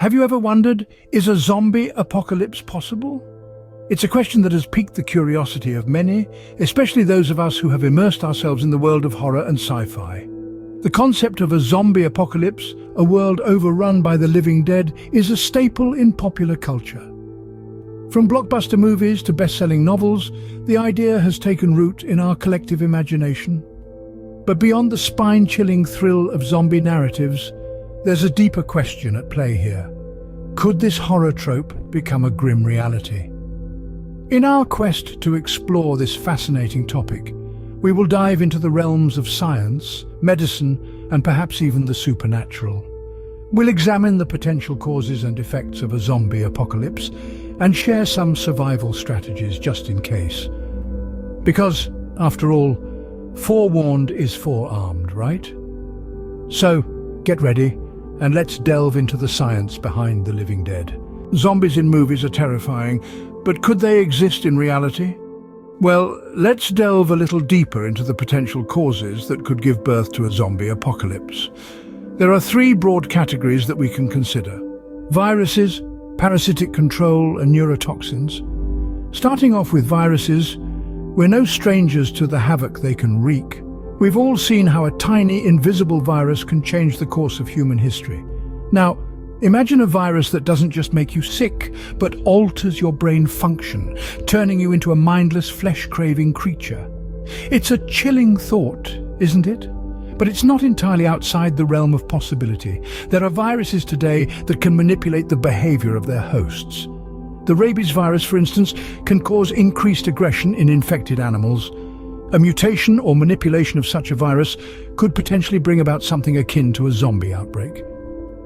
Have you ever wondered, is a zombie apocalypse possible? It's a question that has piqued the curiosity of many, especially those of us who have immersed ourselves in the world of horror and sci-fi. The concept of a zombie apocalypse, a world overrun by the living dead, is a staple in popular culture. From blockbuster movies to best-selling novels, the idea has taken root in our collective imagination. But beyond the spine-chilling thrill of zombie narratives, there's a deeper question at play here. Could this horror trope become a grim reality? In our quest to explore this fascinating topic, we will dive into the realms of science, medicine, and perhaps even the supernatural. We'll examine the potential causes and effects of a zombie apocalypse and share some survival strategies just in case. Because, after all, forewarned is forearmed, right? So, get ready and let's delve into the science behind the living dead. Zombies in movies are terrifying, but could they exist in reality? Well, let's delve a little deeper into the potential causes that could give birth to a zombie apocalypse. There are three broad categories that we can consider: viruses, parasitic control, and neurotoxins. Starting off with viruses, we're no strangers to the havoc they can wreak. We've all seen how a tiny, invisible virus can change the course of human history. Now, imagine a virus that doesn't just make you sick, but alters your brain function, turning you into a mindless, flesh-craving creature. It's a chilling thought, isn't it? But it's not entirely outside the realm of possibility. There are viruses today that can manipulate the behavior of their hosts. The rabies virus, for instance, can cause increased aggression in infected animals. A mutation or manipulation of such a virus could potentially bring about something akin to a zombie outbreak.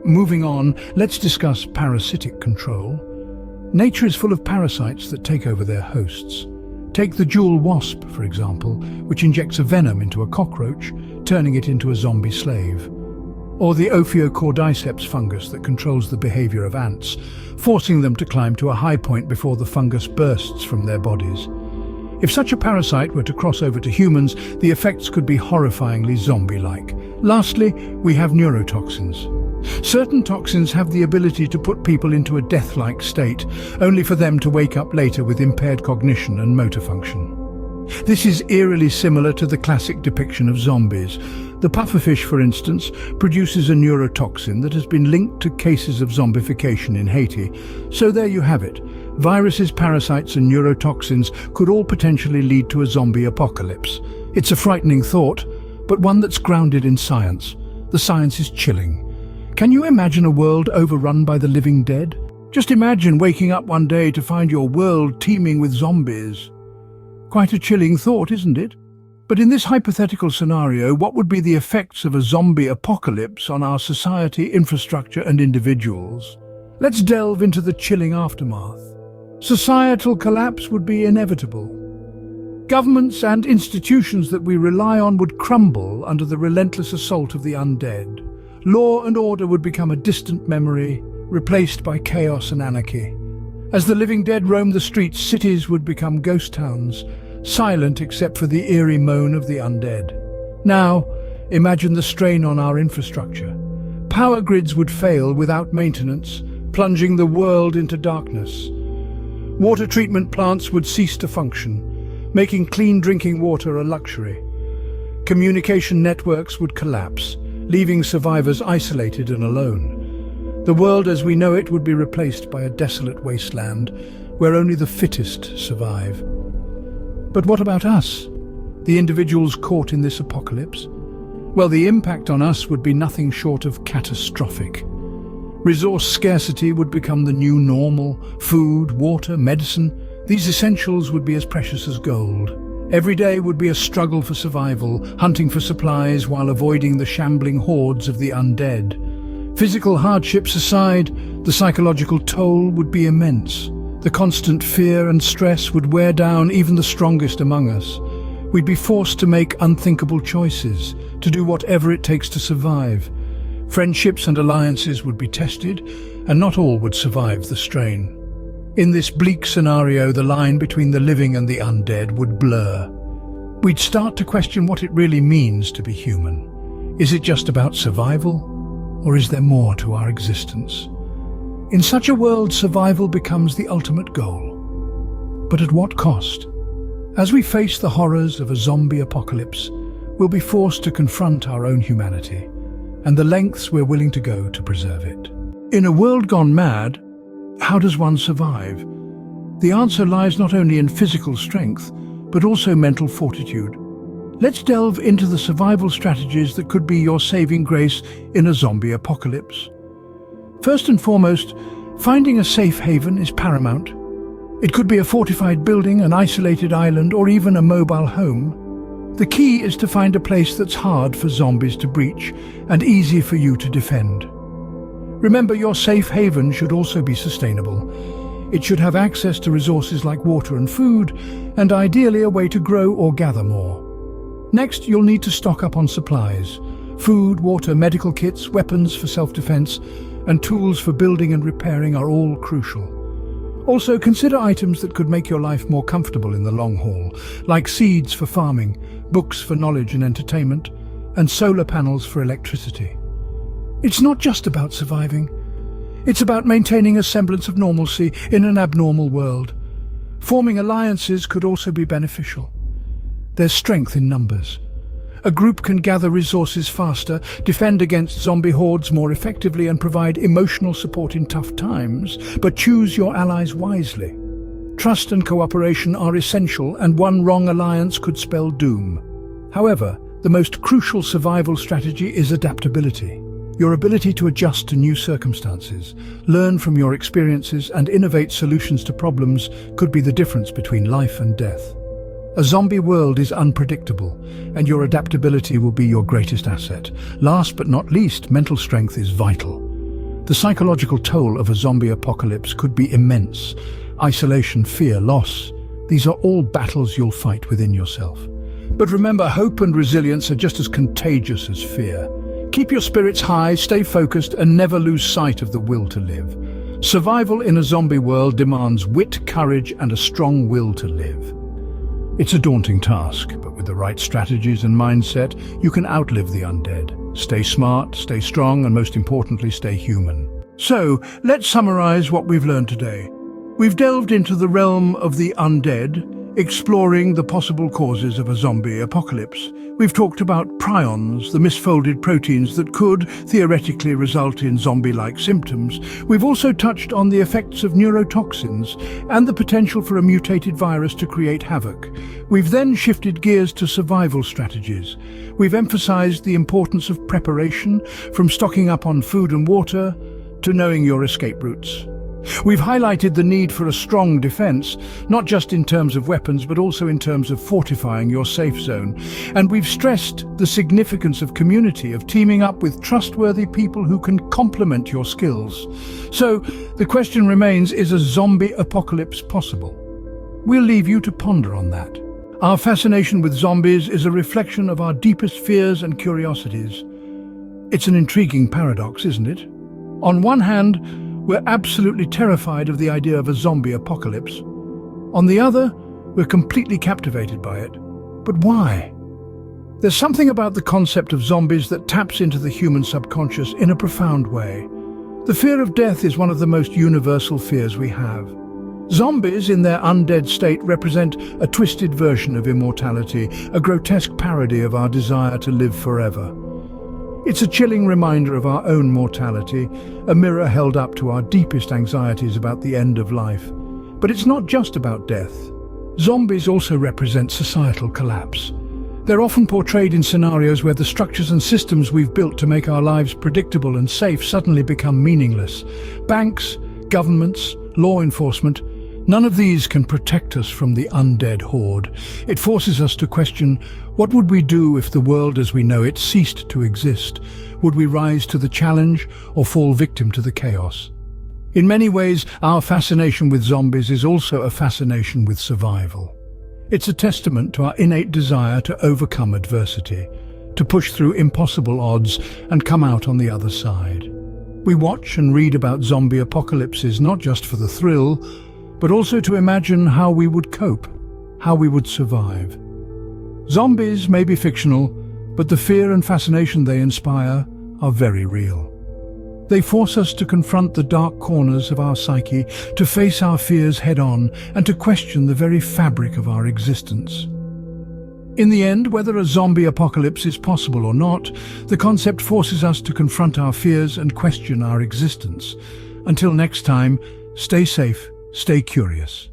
Moving on, let's discuss parasitic control. Nature is full of parasites that take over their hosts. Take the jewel wasp, for example, which injects a venom into a cockroach, turning it into a zombie slave. Or the Ophiocordyceps fungus that controls the behavior of ants, forcing them to climb to a high point before the fungus bursts from their bodies. If such a parasite were to cross over to humans, the effects could be horrifyingly zombie-like. Lastly, we have neurotoxins. Certain toxins have the ability to put people into a death-like state, only for them to wake up later with impaired cognition and motor function. This is eerily similar to the classic depiction of zombies. The pufferfish, for instance, produces a neurotoxin that has been linked to cases of zombification in Haiti. So there you have it. Viruses, parasites, and neurotoxins could all potentially lead to a zombie apocalypse. It's a frightening thought, but one that's grounded in science. The science is chilling. Can you imagine a world overrun by the living dead? Just imagine waking up one day to find your world teeming with zombies. Quite a chilling thought, isn't it? But in this hypothetical scenario, what would be the effects of a zombie apocalypse on our society, infrastructure, and individuals? Let's delve into the chilling aftermath. Societal collapse would be inevitable. Governments and institutions that we rely on would crumble under the relentless assault of the undead. Law and order would become a distant memory, replaced by chaos and anarchy. As the living dead roamed the streets, cities would become ghost towns, silent except for the eerie moan of the undead. Now, imagine the strain on our infrastructure. Power grids would fail without maintenance, plunging the world into darkness. Water treatment plants would cease to function, making clean drinking water a luxury. Communication networks would collapse, leaving survivors isolated and alone. The world as we know it would be replaced by a desolate wasteland where only the fittest survive. But what about us, the individuals caught in this apocalypse? Well, the impact on us would be nothing short of catastrophic. Resource scarcity would become the new normal. Food, water, medicine, these essentials would be as precious as gold. Every day would be a struggle for survival, hunting for supplies while avoiding the shambling hordes of the undead. Physical hardships aside, the psychological toll would be immense. The constant fear and stress would wear down even the strongest among us. We'd be forced to make unthinkable choices, to do whatever it takes to survive. Friendships and alliances would be tested, and not all would survive the strain. In this bleak scenario, the line between the living and the undead would blur. We'd start to question what it really means to be human. Is it just about survival, or is there more to our existence? In such a world, survival becomes the ultimate goal. But at what cost? As we face the horrors of a zombie apocalypse, we'll be forced to confront our own humanity and the lengths we're willing to go to preserve it. In a world gone mad, how does one survive? The answer lies not only in physical strength, but also mental fortitude. Let's delve into the survival strategies that could be your saving grace in a zombie apocalypse. First and foremost, finding a safe haven is paramount. It could be a fortified building, an isolated island, or even a mobile home. The key is to find a place that's hard for zombies to breach and easy for you to defend. Remember, your safe haven should also be sustainable. It should have access to resources like water and food, and ideally a way to grow or gather more. Next, you'll need to stock up on supplies. Food, water, medical kits, weapons for self-defense, and tools for building and repairing are all crucial. Also, consider items that could make your life more comfortable in the long haul, like seeds for farming, books for knowledge and entertainment, and solar panels for electricity. It's not just about surviving. It's about maintaining a semblance of normalcy in an abnormal world. Forming alliances could also be beneficial. There's strength in numbers. A group can gather resources faster, defend against zombie hordes more effectively, and provide emotional support in tough times, but choose your allies wisely. Trust and cooperation are essential, and one wrong alliance could spell doom. However, the most crucial survival strategy is adaptability. Your ability to adjust to new circumstances, learn from your experiences, and innovate solutions to problems could be the difference between life and death. A zombie world is unpredictable, and your adaptability will be your greatest asset. Last but not least, mental strength is vital. The psychological toll of a zombie apocalypse could be immense. Isolation, fear, loss, these are all battles you'll fight within yourself. But remember, hope and resilience are just as contagious as fear. Keep your spirits high, stay focused, and never lose sight of the will to live. Survival in a zombie world demands wit, courage, and a strong will to live. It's a daunting task, but with the right strategies and mindset, you can outlive the undead. Stay smart, stay strong, and most importantly, stay human. So, let's summarize what we've learned today. We've delved into the realm of the undead, exploring the possible causes of a zombie apocalypse. We've talked about prions, the misfolded proteins that could theoretically result in zombie-like symptoms. We've also touched on the effects of neurotoxins and the potential for a mutated virus to create havoc. We've then shifted gears to survival strategies. We've emphasized the importance of preparation, from stocking up on food and water to knowing your escape routes. We've highlighted the need for a strong defense, not just in terms of weapons, but also in terms of fortifying your safe zone. And we've stressed the significance of community, of teaming up with trustworthy people who can complement your skills. So, the question remains, is a zombie apocalypse possible? We'll leave you to ponder on that. Our fascination with zombies is a reflection of our deepest fears and curiosities. It's an intriguing paradox, isn't it? On one hand, we're absolutely terrified of the idea of a zombie apocalypse. On the other, we're completely captivated by it. But why? There's something about the concept of zombies that taps into the human subconscious in a profound way. The fear of death is one of the most universal fears we have. Zombies, in their undead state, represent a twisted version of immortality, a grotesque parody of our desire to live forever. It's a chilling reminder of our own mortality, a mirror held up to our deepest anxieties about the end of life. But it's not just about death. Zombies also represent societal collapse. They're often portrayed in scenarios where the structures and systems we've built to make our lives predictable and safe suddenly become meaningless. Banks, governments, law enforcement, none of these can protect us from the undead horde. It forces us to question, what would we do if the world as we know it ceased to exist? Would we rise to the challenge or fall victim to the chaos? In many ways, our fascination with zombies is also a fascination with survival. It's a testament to our innate desire to overcome adversity, to push through impossible odds and come out on the other side. We watch and read about zombie apocalypses not just for the thrill, but also to imagine how we would cope, how we would survive. Zombies may be fictional, but the fear and fascination they inspire are very real. They force us to confront the dark corners of our psyche, to face our fears head-on, and to question the very fabric of our existence. In the end, whether a zombie apocalypse is possible or not, the concept forces us to confront our fears and question our existence. Until next time, stay safe, stay curious.